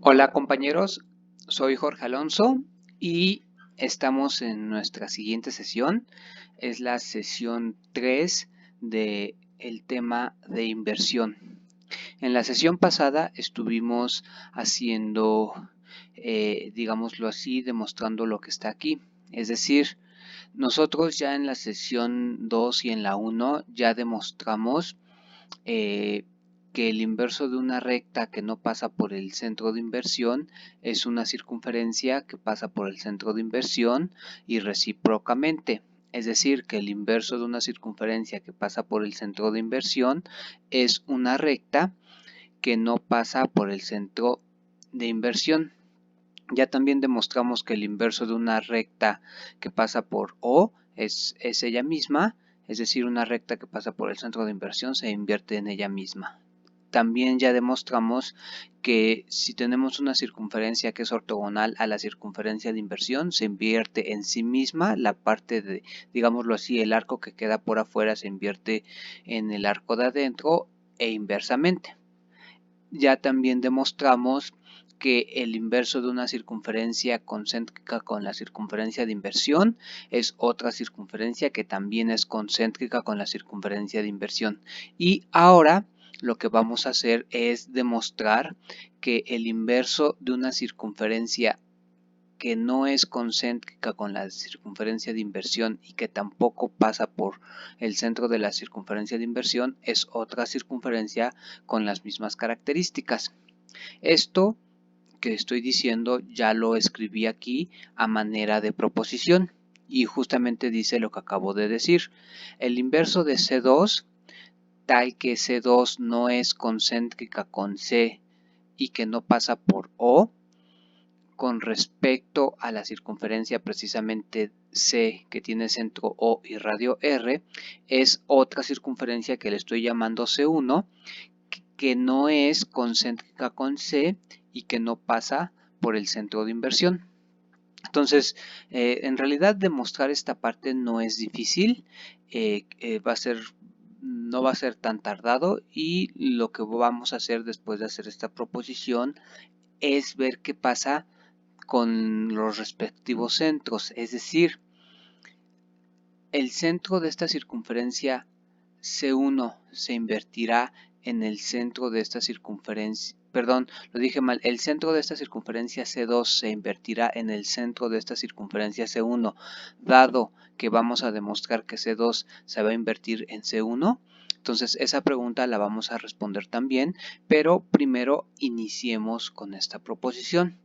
Hola compañeros, soy Jorge Alonso y estamos en nuestra siguiente sesión. Es la sesión 3 del tema de inversión. En la sesión pasada estuvimos haciendo, digámoslo así, demostrando lo que está aquí. Es decir, nosotros ya en la sesión 2 y en la 1 ya demostramos que el inverso de una recta que no pasa por el centro de inversión es una circunferencia que pasa por el centro de inversión y recíprocamente. Es decir, que el inverso de una circunferencia que pasa por el centro de inversión es una recta que no pasa por el centro de inversión. Ya también demostramos que el inverso de una recta que pasa por O es ella misma, es decir, una recta que pasa por el centro de inversión se invierte en ella misma. También ya demostramos que si tenemos una circunferencia que es ortogonal a la circunferencia de inversión, se invierte en sí misma, la parte de, digámoslo así, el arco que queda por afuera se invierte en el arco de adentro e inversamente. Ya también demostramos que el inverso de una circunferencia concéntrica con la circunferencia de inversión es otra circunferencia que también es concéntrica con la circunferencia de inversión. Y ahora lo que vamos a hacer es demostrar que el inverso de una circunferencia que no es concéntrica con la circunferencia de inversión y que tampoco pasa por el centro de la circunferencia de inversión es otra circunferencia con las mismas características. Esto que estoy diciendo ya lo escribí aquí a manera de proposición y justamente dice lo que acabo de decir. El inverso de C2, tal que C2 no es concéntrica con C y que no pasa por O, con respecto a la circunferencia precisamente C que tiene centro O y radio R, es otra circunferencia que le estoy llamando C1, que no es concéntrica con C y que no pasa por el centro de inversión. Entonces, en realidad demostrar esta parte no es difícil, no va a ser tan tardado y lo que vamos a hacer después de hacer esta proposición es ver qué pasa con los respectivos centros, es decir, el centro de esta circunferencia C1 se invertirá en el centro de esta circunferencia, perdón, lo dije mal, el centro de esta circunferencia C2 se invertirá en el centro de esta circunferencia C1, dado que vamos a demostrar que C2 se va a invertir en C1. Entonces esa pregunta la vamos a responder también, pero primero iniciemos con esta proposición.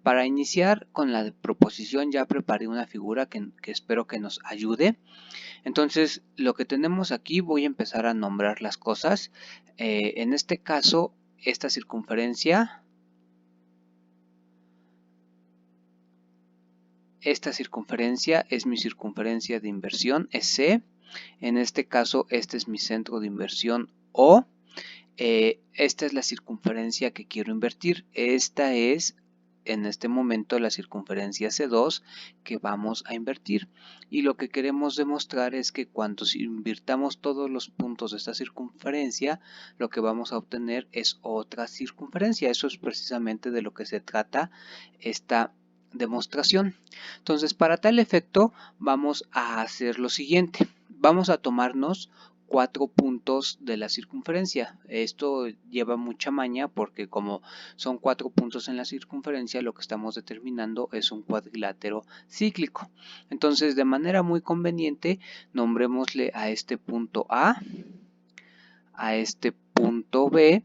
Para iniciar con la proposición ya preparé una figura que espero que nos ayude. Entonces lo que tenemos aquí, voy a empezar a nombrar las cosas. En este caso, esta circunferencia es mi circunferencia de inversión, es C. En este caso, este es mi centro de inversión O. Esta es la circunferencia que quiero invertir. Esta es en este momento la circunferencia C2 que vamos a invertir. Y lo que queremos demostrar es que cuando invirtamos todos los puntos de esta circunferencia, lo que vamos a obtener es otra circunferencia. Eso es precisamente de lo que se trata esta demostración. Entonces, para tal efecto, vamos a hacer lo siguiente. Vamos a tomarnos 4 puntos de la circunferencia. Esto lleva mucha maña porque como son 4 puntos en la circunferencia, lo que estamos determinando es un cuadrilátero cíclico. Entonces, de manera muy conveniente, nombrémosle a este punto A, a este punto B,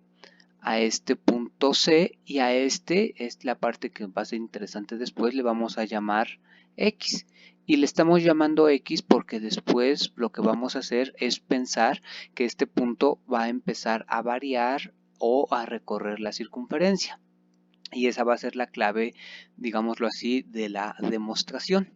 a este punto C y a este es la parte que va a ser interesante después, le vamos a llamar X. Y le estamos llamando X porque después lo que vamos a hacer es pensar que este punto va a empezar a variar o a recorrer la circunferencia. Y esa va a ser la clave, digámoslo así, de la demostración.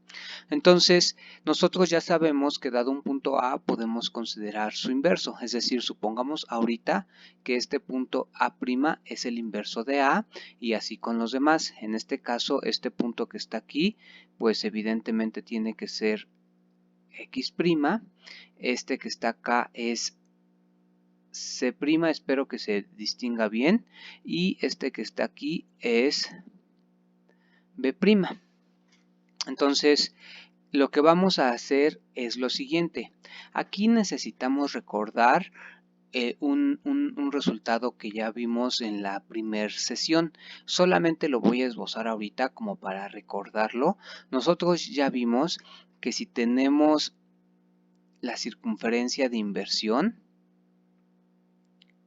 Entonces, nosotros ya sabemos que dado un punto A podemos considerar su inverso. Es decir, supongamos ahorita que este punto A' es el inverso de A y así con los demás. En este caso, este punto que está aquí, pues evidentemente tiene que ser X'. Este que está acá es C', espero que se distinga bien, y este que está aquí es B'. Entonces, lo que vamos a hacer es lo siguiente. Aquí necesitamos recordar un resultado que ya vimos en la primera sesión. Solamente lo voy a esbozar ahorita como para recordarlo. Nosotros ya vimos que si tenemos la circunferencia de inversión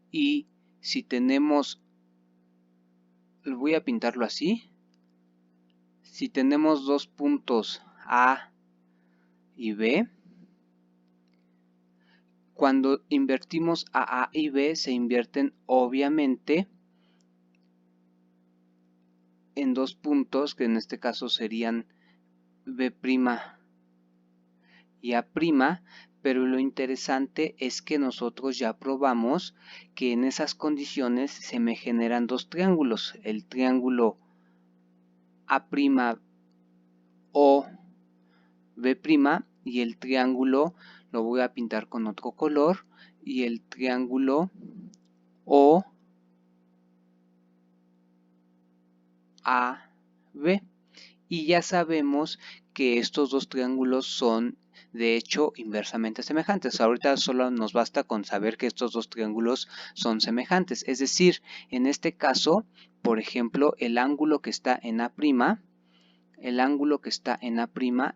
y si tenemos, voy a pintarlo así, si tenemos dos puntos A y B, cuando invertimos a A y B se invierten obviamente en dos puntos, que en este caso serían B' y A', pero lo interesante es que nosotros ya probamos que en esas condiciones se me generan dos triángulos, el triángulo A' o B' y el triángulo, lo voy a pintar con otro color, y el triángulo O AB. Y ya sabemos que estos dos triángulos son de hecho inversamente semejantes. Ahorita solo nos basta con saber que estos dos triángulos son semejantes. Es decir, en este caso, por ejemplo, el ángulo que está en A',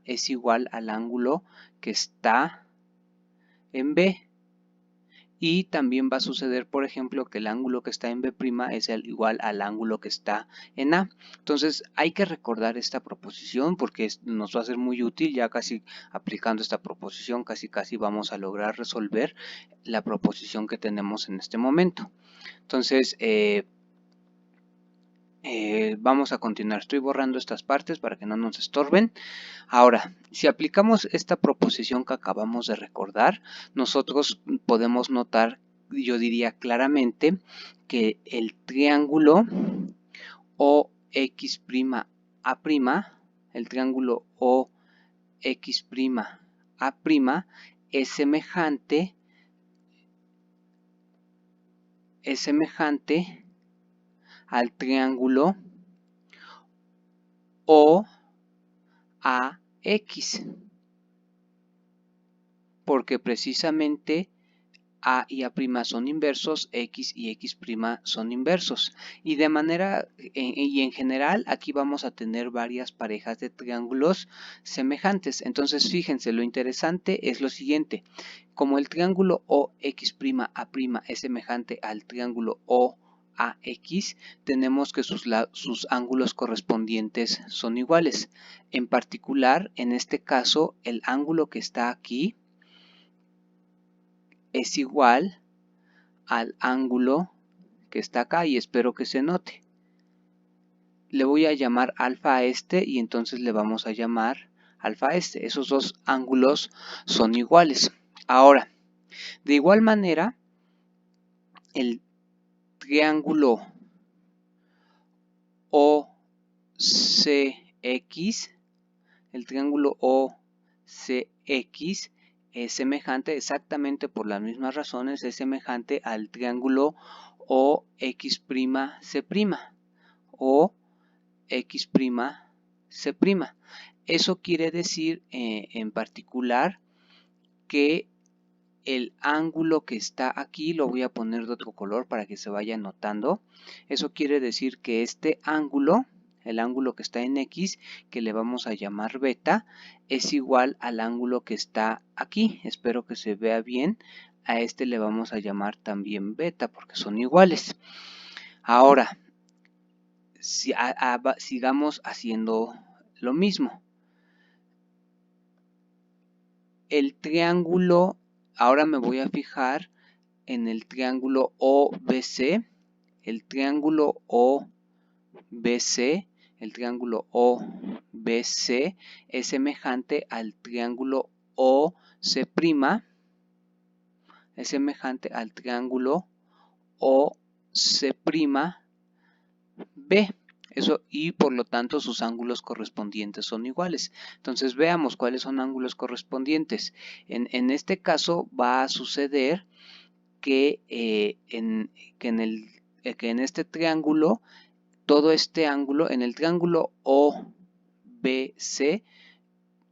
es igual al ángulo que está en B. Y también va a suceder, por ejemplo, que el ángulo que está en B' es igual al ángulo que está en A. Entonces hay que recordar esta proposición porque nos va a ser muy útil. Ya casi aplicando esta proposición, casi vamos a lograr resolver la proposición que tenemos en este momento. Entonces, vamos a continuar. Estoy borrando estas partes para que no nos estorben. Ahora, si aplicamos esta proposición que acabamos de recordar, nosotros podemos notar, yo diría claramente, que el triángulo OX'A', el triángulo OX'A' es semejante al triángulo OAX, porque precisamente A y A' son inversos, X y X' son inversos. Y de manera, y en general, aquí vamos a tener varias parejas de triángulos semejantes. Entonces, fíjense, lo interesante es lo siguiente. Como el triángulo OX'A' es semejante al triángulo OAX, tenemos que sus ángulos correspondientes son iguales. En particular, en este caso, el ángulo que está aquí es igual al ángulo que está acá y espero que se note. Le voy a llamar alfa a este y entonces le vamos a llamar alfa a este. Esos dos ángulos son iguales. Ahora, de igual manera, el triángulo OCX, es semejante, exactamente por las mismas razones, es semejante al triángulo OX'C', o X'C'. Eso quiere decir en particular que el ángulo que está aquí, lo voy a poner de otro color para que se vaya notando. Eso quiere decir que este ángulo, el ángulo que está en X, que le vamos a llamar beta, es igual al ángulo que está aquí. Espero que se vea bien. A este le vamos a llamar también beta porque son iguales. Ahora, sigamos haciendo lo mismo. El triángulo, ahora me voy a fijar en el triángulo OBC. El triángulo OBC es semejante al triángulo OC', es semejante al triángulo OC', B. Eso, y por lo tanto sus ángulos correspondientes son iguales. Entonces veamos cuáles son ángulos correspondientes. En este caso va a suceder que, en este triángulo, todo este ángulo, en el triángulo OBC,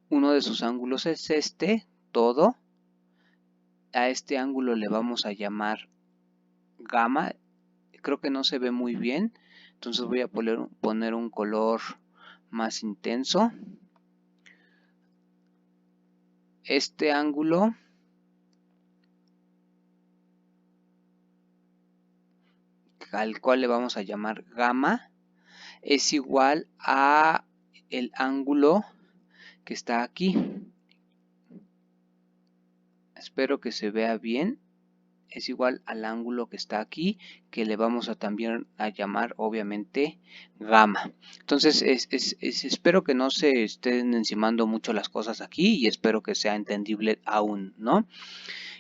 uno de sus ángulos es este, todo. A este ángulo le vamos a llamar gamma. Creo que no se ve muy bien, entonces voy a poner un color más intenso. Este ángulo al cual le vamos a llamar gamma es igual a el ángulo que está aquí. Espero que se vea bien. Es igual al ángulo que está aquí, que le vamos a también a llamar obviamente gamma. Entonces espero que no se estén encimando mucho las cosas aquí y espero que sea entendible aún, ¿no?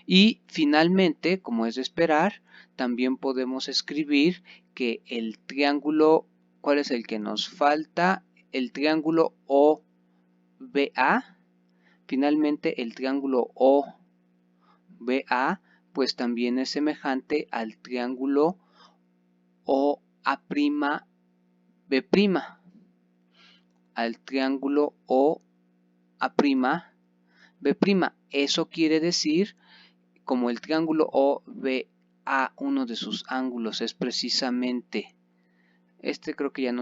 Y finalmente, como es de esperar, también podemos escribir que el triángulo, ¿cuál es el que nos falta? El triángulo OBA. Finalmente el triángulo OBA pues también es semejante al triángulo OA'B', al triángulo OA'B'. Eso quiere decir, como el triángulo OBA, uno de sus ángulos es precisamente este, creo que ya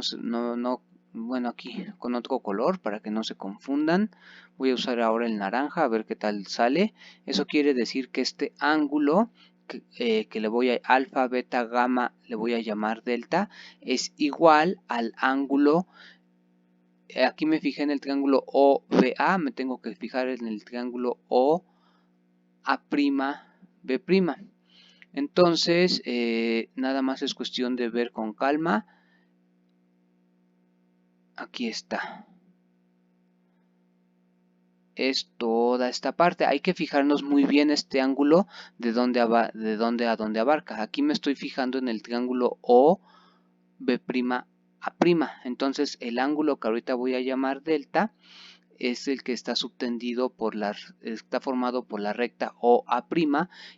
bueno, aquí con otro color para que no se confundan. Voy a usar ahora el naranja a ver qué tal sale. Eso quiere decir que este ángulo que le voy a alfa, beta, gamma, le voy a llamar delta, es igual al ángulo. Aquí me fijé en el triángulo OBA, me tengo que fijar en el triángulo OA'B'. Entonces, nada más es cuestión de ver con calma. Aquí está. Es toda esta parte. Hay que fijarnos muy bien este ángulo de dónde a dónde abarca. Aquí me estoy fijando en el triángulo OB'A'. Entonces el ángulo que ahorita voy a llamar delta es el que está subtendido está formado por la recta OA'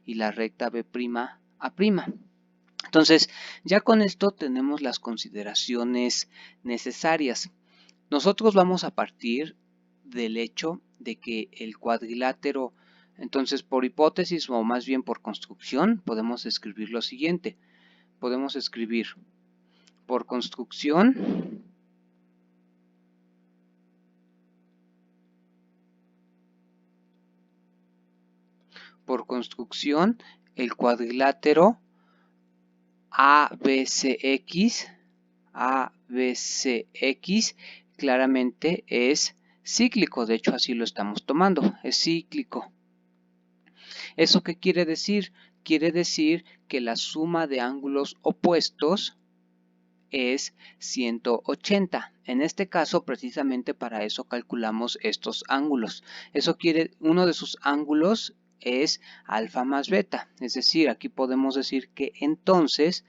y la recta B'A'. Entonces ya con esto tenemos las consideraciones necesarias. Nosotros vamos a partir del hecho de que el cuadrilátero, entonces por hipótesis o más bien por construcción, podemos escribir lo siguiente. Podemos escribir por construcción el cuadrilátero ABCX claramente es cíclico, de hecho así lo estamos tomando, es cíclico. ¿Eso qué quiere decir? Quiere decir que la suma de ángulos opuestos es 180. En este caso, precisamente para eso calculamos estos ángulos. Uno de sus ángulos es alfa más beta, es decir, aquí podemos decir que entonces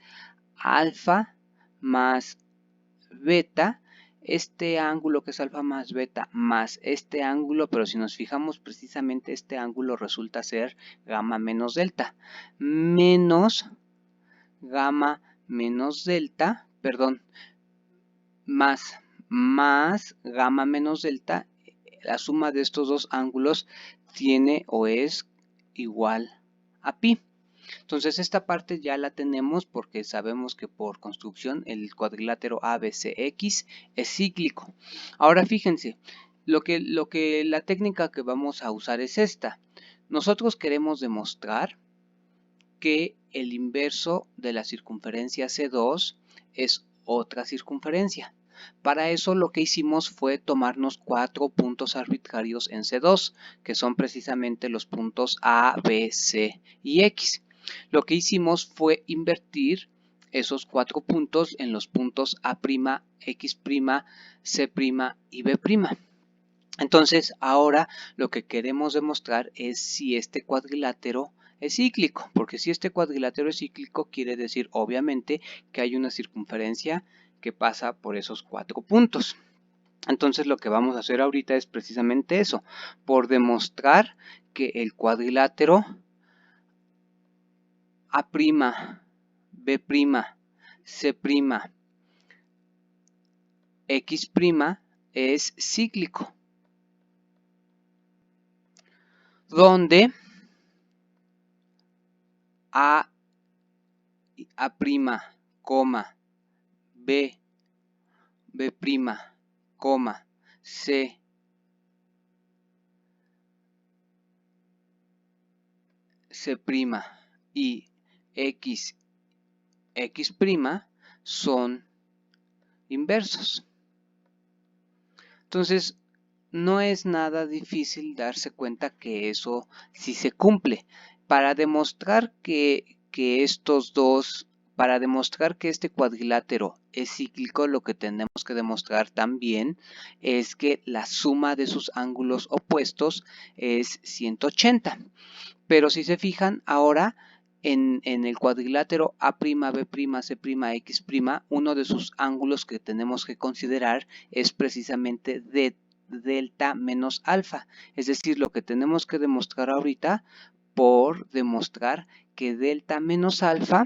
alfa más beta, este ángulo que es alfa más beta más este ángulo, pero si nos fijamos precisamente este ángulo resulta ser gamma menos delta, menos gamma menos delta, perdón, más gamma menos delta, la suma de estos dos ángulos tiene o es igual a pi. Entonces esta parte ya la tenemos porque sabemos que por construcción el cuadrilátero ABCX es cíclico. Ahora fíjense, la técnica que vamos a usar es esta. Nosotros queremos demostrar que el inverso de la circunferencia C2 es otra circunferencia. Para eso lo que hicimos fue tomarnos 4 puntos arbitrarios en C2, que son precisamente los puntos A, B, C y X. Lo que hicimos fue invertir esos 4 puntos en los puntos A', X', C' y B'. Entonces ahora lo que queremos demostrar es si este cuadrilátero es cíclico, porque si este cuadrilátero es cíclico quiere decir obviamente que hay una circunferencia que pasa por esos 4 puntos. Entonces lo que vamos a hacer ahorita es precisamente eso, por demostrar que el cuadrilátero A', B', C', X' es cíclico, donde A', B', C, C' y X' son inversos. Entonces, no es nada difícil darse cuenta que eso sí se cumple. Para demostrar que para demostrar que este cuadrilátero es cíclico, lo que tenemos que demostrar también es que la suma de sus ángulos opuestos es 180. Pero si se fijan, ahora en el cuadrilátero A', B', C', X', uno de sus ángulos que tenemos que considerar es precisamente de delta menos alfa. Es decir, lo que tenemos que demostrar ahorita por demostrar que delta menos alfa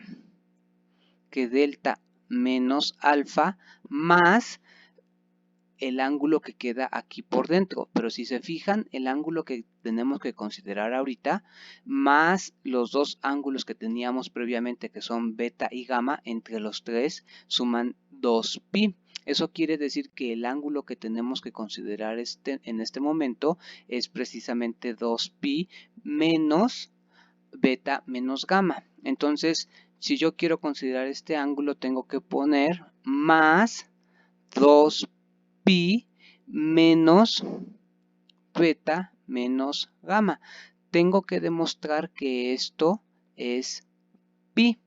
más el ángulo que queda aquí por dentro, pero si se fijan, el ángulo que tenemos que considerar ahorita, más los dos ángulos que teníamos previamente, que son beta y gamma, entre los tres suman 2pi. Eso quiere decir que el ángulo que tenemos que considerar en este momento es precisamente 2pi menos beta menos gamma. Entonces, si yo quiero considerar este ángulo, tengo que poner más 2pi menos beta menos gamma. Tengo que demostrar que esto es pi.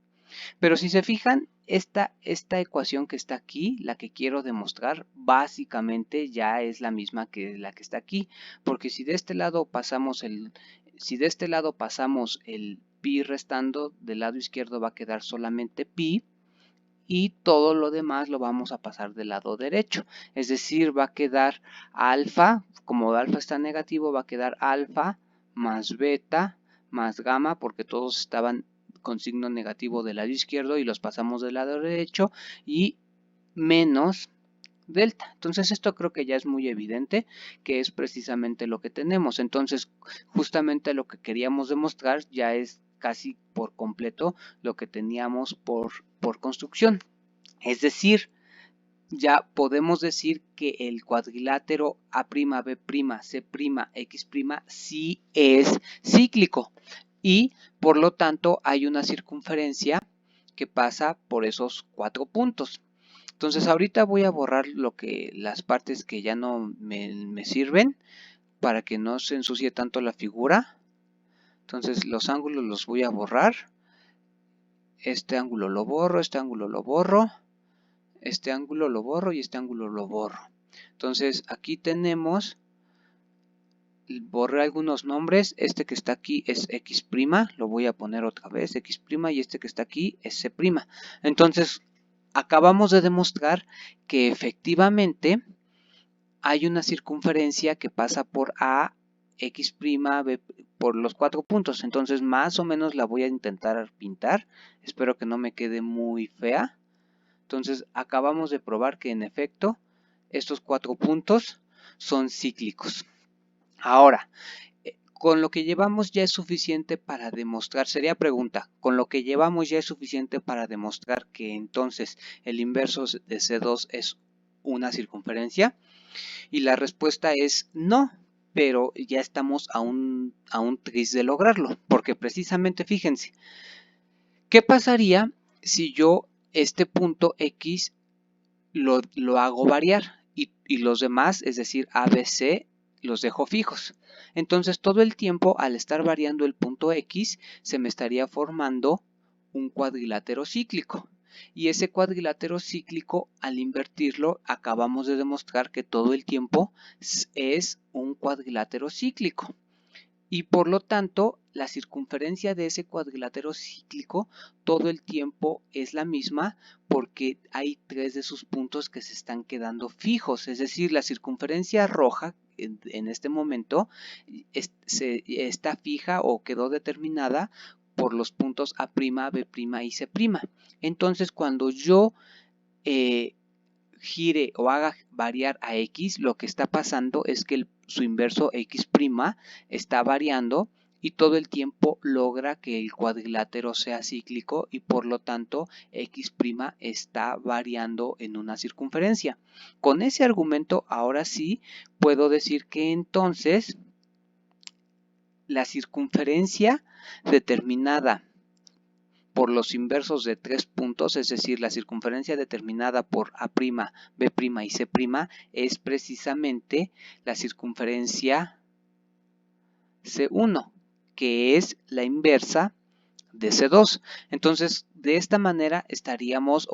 Pero si se fijan, esta ecuación que está aquí, la que quiero demostrar, básicamente ya es la misma que la que está aquí. Porque si de este lado pasamos el pi restando, del lado izquierdo va a quedar solamente pi. Y todo lo demás lo vamos a pasar del lado derecho. Es decir, va a quedar alfa, como alfa está negativo, va a quedar alfa más beta más gamma, porque todos estaban con signo negativo del lado izquierdo y los pasamos del lado derecho, y menos delta. Entonces esto creo que ya es muy evidente que es precisamente lo que tenemos. Entonces justamente lo que queríamos demostrar ya es casi por completo lo que teníamos por construcción. Es decir, ya podemos decir que el cuadrilátero A', B', C', X' sí es cíclico y por lo tanto hay una circunferencia que pasa por esos 4 puntos. Entonces ahorita voy a borrar las partes que ya no me sirven para que no se ensucie tanto la figura. Entonces los ángulos los voy a borrar. Este ángulo lo borro, este ángulo lo borro, este ángulo lo borro y este ángulo lo borro. Entonces aquí tenemos, borré algunos nombres, este que está aquí es X', lo voy a poner otra vez X', y este que está aquí es C'. Entonces acabamos de demostrar que efectivamente hay una circunferencia que pasa por A, X', B, por los 4 puntos. Entonces más o menos la voy a intentar pintar. Espero que no me quede muy fea. Entonces acabamos de probar que en efecto estos 4 puntos son cíclicos. Ahora, con lo que llevamos ya es suficiente para demostrar, sería pregunta, ¿con lo que llevamos ya es suficiente para demostrar que entonces el inverso de C2 es una circunferencia? Y la respuesta es no, pero ya estamos a un tris de lograrlo, porque precisamente fíjense, ¿qué pasaría si yo este punto X lo hago variar y los demás, es decir, A, B, C, los dejo fijos? Entonces todo el tiempo, al estar variando el punto X, se me estaría formando un cuadrilátero cíclico. Y ese cuadrilátero cíclico, al invertirlo, acabamos de demostrar que todo el tiempo es un cuadrilátero cíclico. Y por lo tanto, la circunferencia de ese cuadrilátero cíclico todo el tiempo es la misma, porque hay 3 de sus puntos que se están quedando fijos. Es decir, la circunferencia roja en este momento está fija o quedó determinada por los puntos A', B' y C'. Entonces, cuando yo gire o haga variar a X, lo que está pasando es que su inverso X' está variando y todo el tiempo logra que el cuadrilátero sea cíclico y por lo tanto X' está variando en una circunferencia. Con ese argumento ahora sí puedo decir que entonces la circunferencia determinada por los inversos de 3 puntos, es decir, la circunferencia determinada por A', B' y C' es precisamente la circunferencia C1, que es la inversa de C2. Entonces, de esta manera estamos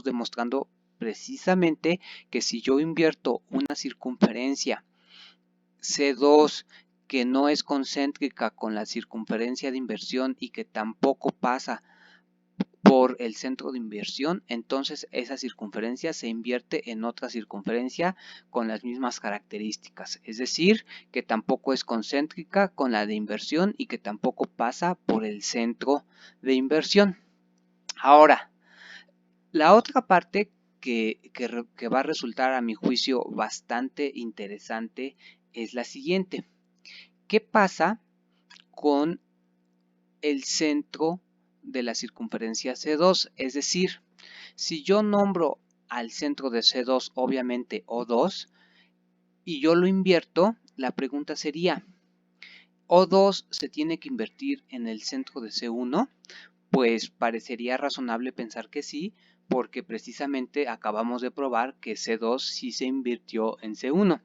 demostrando precisamente que si yo invierto una circunferencia C2 que no es concéntrica con la circunferencia de inversión y que tampoco pasa por el centro de inversión, entonces esa circunferencia se invierte en otra circunferencia con las mismas características, es decir, que tampoco es concéntrica con la de inversión y que tampoco pasa por el centro de inversión. Ahora, la otra parte que va a resultar a mi juicio bastante interesante es la siguiente. ¿Qué pasa con el centro de la circunferencia C2? Es decir, si yo nombro al centro de C2 obviamente O2 y yo lo invierto, la pregunta sería, ¿O2 se tiene que invertir en el centro de C1? Pues parecería razonable pensar que sí, porque precisamente acabamos de probar que C2 sí se invirtió en C1.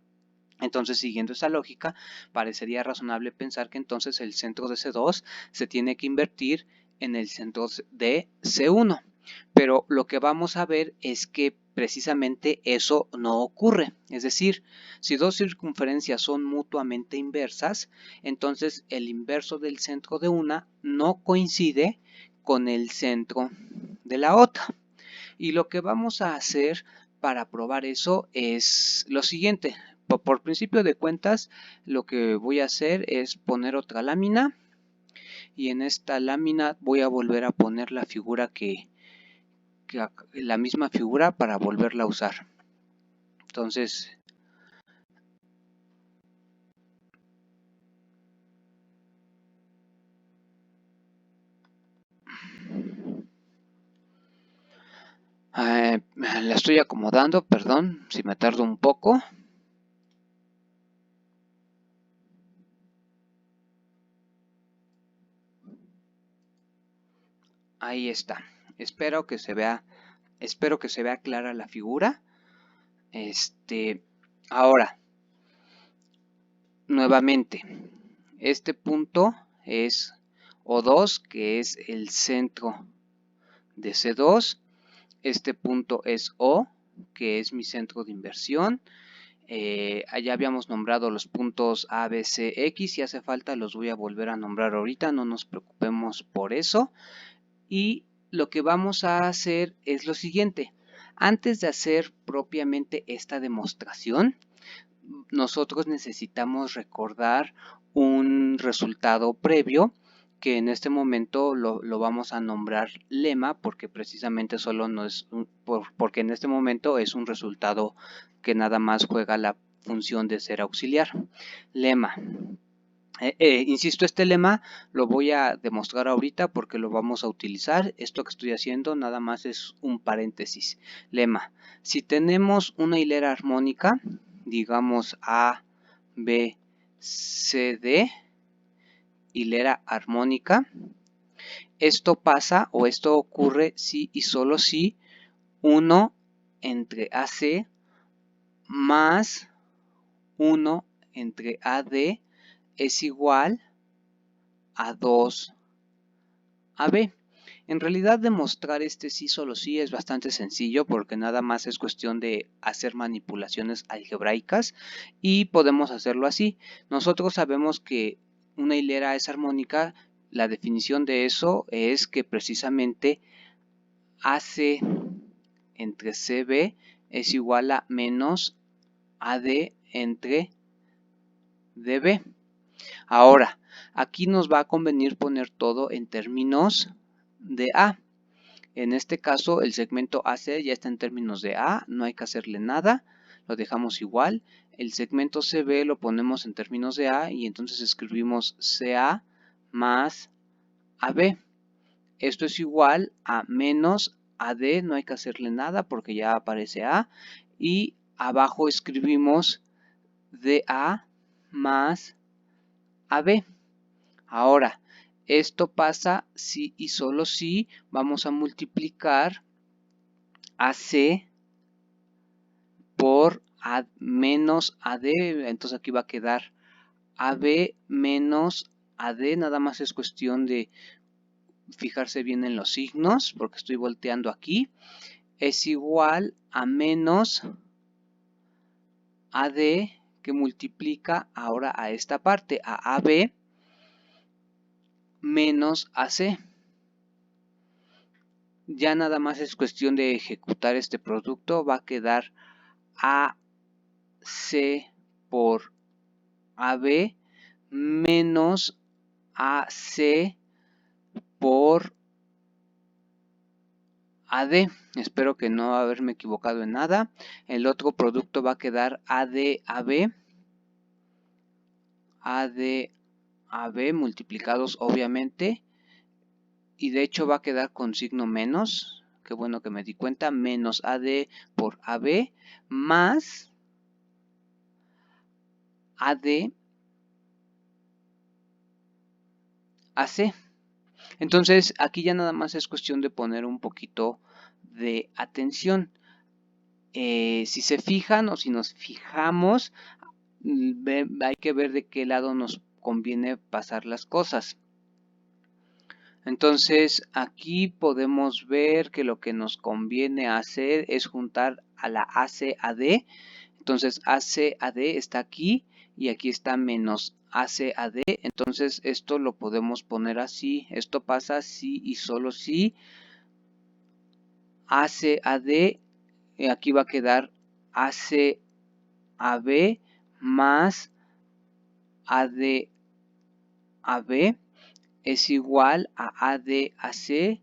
Entonces, siguiendo esa lógica, parecería razonable pensar que entonces el centro de C2 se tiene que invertir en el centro de C1. Pero lo que vamos a ver es que precisamente eso no ocurre. Es decir, si dos circunferencias son mutuamente inversas, entonces el inverso del centro de una no coincide con el centro de la otra. Y lo que vamos a hacer para probar eso es lo siguiente. Por principio de cuentas, lo que voy a hacer es poner otra lámina y en esta lámina voy a volver a poner la figura la misma figura para volverla a usar. Entonces, la estoy acomodando, perdón si me tardo un poco. Ahí está. Espero que se vea clara la figura. Ahora, nuevamente, este punto es O2, que es el centro de C2. Este punto es O, que es mi centro de inversión. Allá habíamos nombrado los puntos A, B, C, X. Si hace falta los voy a volver a nombrar ahorita, no nos preocupemos por eso. Y lo que vamos a hacer es lo siguiente. Antes de hacer propiamente esta demostración, nosotros necesitamos recordar un resultado previo que en este momento lo vamos a nombrar lema porque precisamente solo no es porque en este momento es un resultado que nada más juega la función de ser auxiliar. Lema. Insisto, este lema lo voy a demostrar ahorita porque lo vamos a utilizar. Esto que estoy haciendo nada más es un paréntesis. Lema. Si tenemos una hilera armónica, digamos A, B, C, D, hilera armónica, esto pasa o esto ocurre si y solo si 1 entre AC más 1 entre AD es igual a 2 AB. En realidad demostrar este sí solo sí es bastante sencillo porque nada más es cuestión de hacer manipulaciones algebraicas y podemos hacerlo así. Nosotros sabemos que una hilera es armónica, la definición de eso es que precisamente AC entre CB es igual a menos AD entre DB. Ahora, aquí nos va a convenir poner todo en términos de A. En este caso, el segmento AC ya está en términos de A, no hay que hacerle nada, lo dejamos igual. El segmento CB lo ponemos en términos de A y entonces escribimos CA más AB. Esto es igual a menos AD, no hay que hacerle nada porque ya aparece A. Y abajo escribimos DA más AB. Ahora, esto pasa si y solo si vamos a multiplicar AC por menos AD. Entonces aquí va a quedar AB menos AD. Nada más es cuestión de fijarse bien en los signos porque estoy volteando aquí. Es igual a menos AD que multiplica ahora a esta parte, a AB menos AC. Ya nada más es cuestión de ejecutar este producto. Va a quedar AC por AB menos AC por AD. Espero que no haberme equivocado en nada. El otro producto va a quedar AD-AB. AD-AB multiplicados obviamente. Y de hecho va a quedar con signo menos. Qué bueno que me di cuenta. Menos AD por AB más AD AC. Entonces aquí ya nada más es cuestión de poner un poquito de atención. Si se fijan o si nos fijamos, hay que ver de qué lado nos conviene pasar las cosas. Entonces aquí podemos ver que lo que nos conviene hacer es juntar a la ACAD. Entonces ACAD está aquí y aquí está menos ACAD. Entonces esto lo podemos poner así. Esto pasa si y solo si ACAD. Aquí va a quedar ACAB más ADAB es igual a ADAC.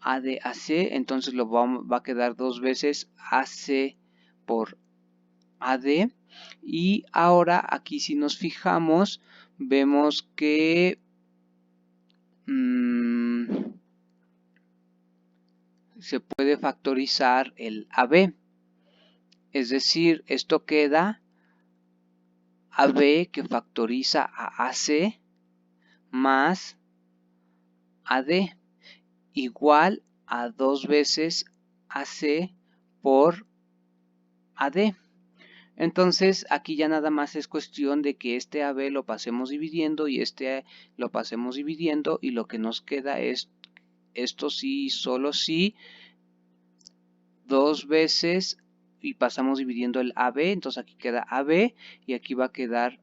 ADAC, entonces va a quedar dos veces AC por AD. Y ahora aquí si nos fijamos, vemos que se puede factorizar el AB. Es decir, esto queda AB que factoriza a AC más AD igual a 2 veces AC por AD. Entonces aquí ya nada más es cuestión de que este AB lo pasemos dividiendo y este lo pasemos dividiendo y lo que nos queda es esto sí, solo sí, 2 veces y pasamos dividiendo el AB, entonces aquí queda AB y aquí va a quedar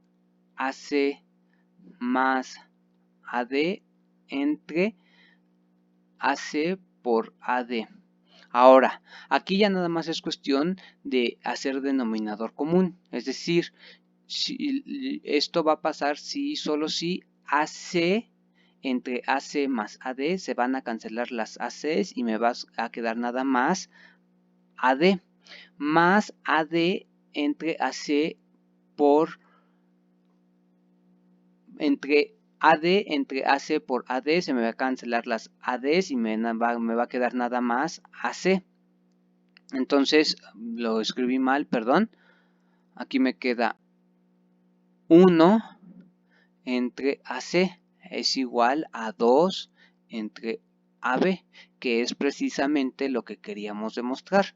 AC más AD entre AC por AD. Ahora, aquí ya nada más es cuestión de hacer denominador común, es decir, si esto va a pasar si solo si AC entre AC más AD se van a cancelar las ACs y me va a quedar nada más AD más AD entre AC por entre AD entre AC por AD se me va a cancelar las ADs y me va a quedar nada más AC. Entonces lo escribí mal, perdón. Aquí me queda 1 entre AC es igual a 2 entre AB, que es precisamente lo que queríamos demostrar.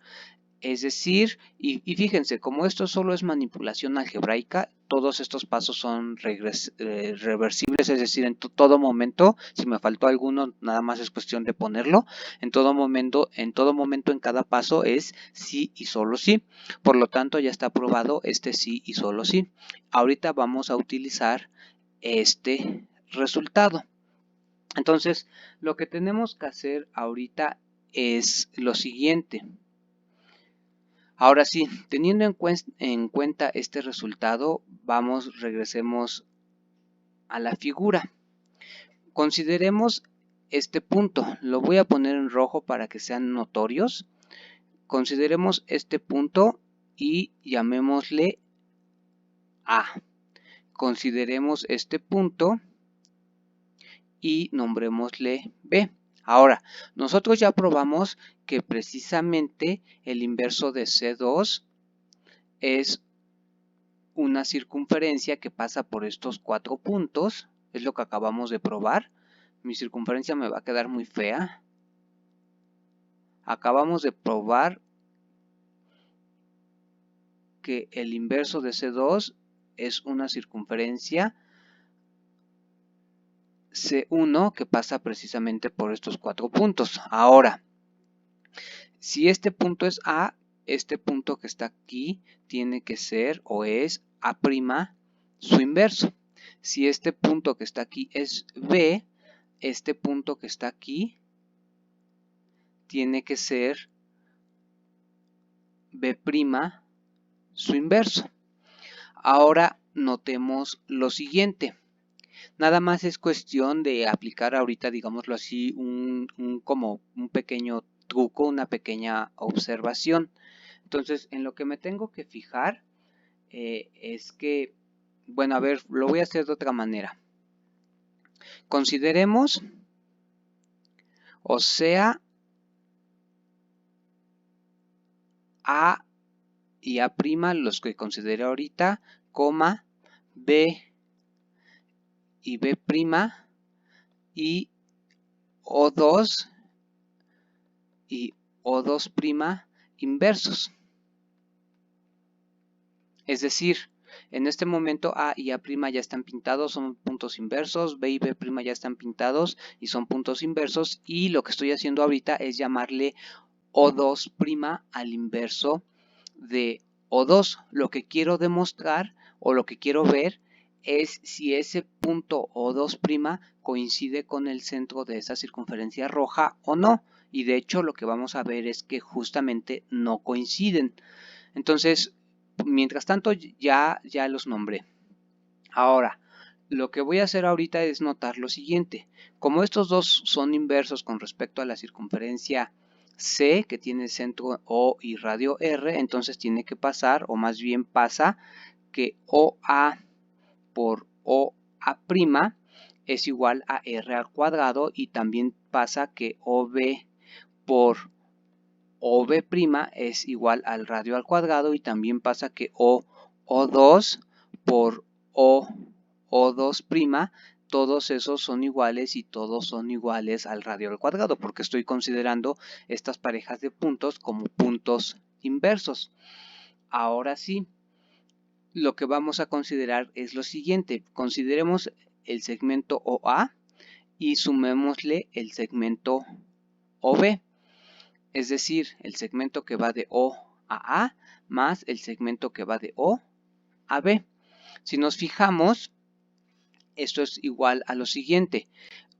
Es decir, y fíjense, como esto solo es manipulación algebraica, todos estos pasos son reversibles, es decir, en todo momento, si me faltó alguno, nada más es cuestión de ponerlo, en todo momento en cada paso es sí y solo sí. Por lo tanto, ya está aprobado este sí y solo sí. Ahorita vamos a utilizar este resultado. Entonces, lo que tenemos que hacer ahorita es lo siguiente. Ahora sí, teniendo en cuenta este resultado, regresemos a la figura. Consideremos este punto, lo voy a poner en rojo para que sean notorios. Consideremos este punto y llamémosle A. Consideremos este punto y nombrémosle B. Ahora, nosotros ya probamos que precisamente el inverso de C2 es una circunferencia que pasa por estos 4 puntos. Es lo que acabamos de probar. Mi circunferencia me va a quedar muy fea. Acabamos de probar que el inverso de C2 es una circunferencia C1 que pasa precisamente por estos 4 puntos. Ahora, si este punto es A, este punto que está aquí tiene que ser o es A' su inverso. Si este punto que está aquí es B, este punto que está aquí tiene que ser B' su inverso. Ahora notemos lo siguiente. Nada más es cuestión de aplicar ahorita, digámoslo así, como un pequeño truco, una pequeña observación. Entonces, en lo que me tengo que fijar es que, bueno, a ver, lo voy a hacer de otra manera. Consideremos, o sea, A y A', los que consideré ahorita, coma, B y B' y O2 y O2' inversos. Es decir, en este momento A y A' ya están pintados, son puntos inversos, B y B' ya están pintados y son puntos inversos, y lo que estoy haciendo ahorita es llamarle O2' al inverso de O2. Lo que quiero demostrar o lo que quiero ver es si ese punto O2' coincide con el centro de esa circunferencia roja o no, y de hecho lo que vamos a ver es que justamente no coinciden. Entonces, mientras tanto ya los nombré. Ahora, lo que voy a hacer ahorita es notar lo siguiente. Como estos dos son inversos con respecto a la circunferencia C, que tiene centro O y radio R, entonces tiene que pasar, o más bien pasa, que OA por OA' es igual a R al cuadrado, y también pasa que OB por OB' es igual al radio al cuadrado, y también pasa que O2 por O2', todos esos son iguales y todos son iguales al radio al cuadrado, porque estoy considerando estas parejas de puntos como puntos inversos. Ahora sí, lo que vamos a considerar es lo siguiente. Consideremos el segmento OA y sumémosle el segmento OB. Es decir, el segmento que va de O a A más el segmento que va de O a B. Si nos fijamos, esto es igual a lo siguiente.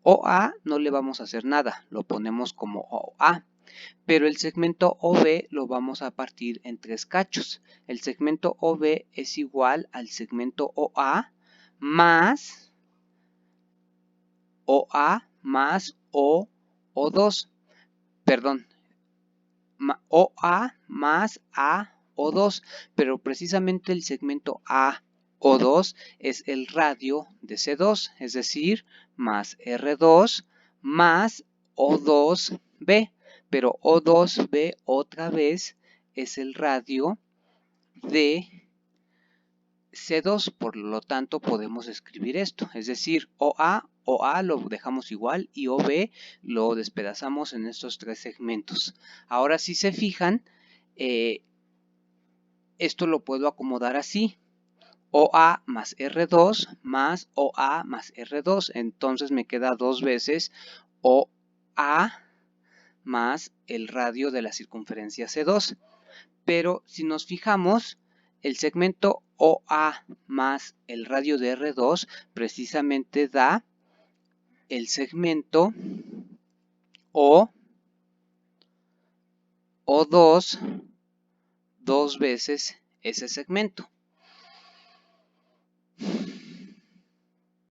OA no le vamos a hacer nada, lo ponemos como OA. Pero el segmento OB lo vamos a partir en 3 cachos. El segmento OB es igual al segmento OA más OA más O2. Perdón, OA más AO2, pero precisamente el segmento AO2 es el radio de C2, es decir, más R2 más O2B, pero O2B otra vez es el radio de C2, por lo tanto podemos escribir esto, es decir, OA lo dejamos igual y OB lo despedazamos en estos 3 segmentos. Ahora si se fijan, esto lo puedo acomodar así, OA más R2 más OA más R2, entonces me queda 2 veces OA más el radio de la circunferencia C2, pero si nos fijamos, el segmento OA más el radio de R2 precisamente da el segmento O2 dos veces ese segmento.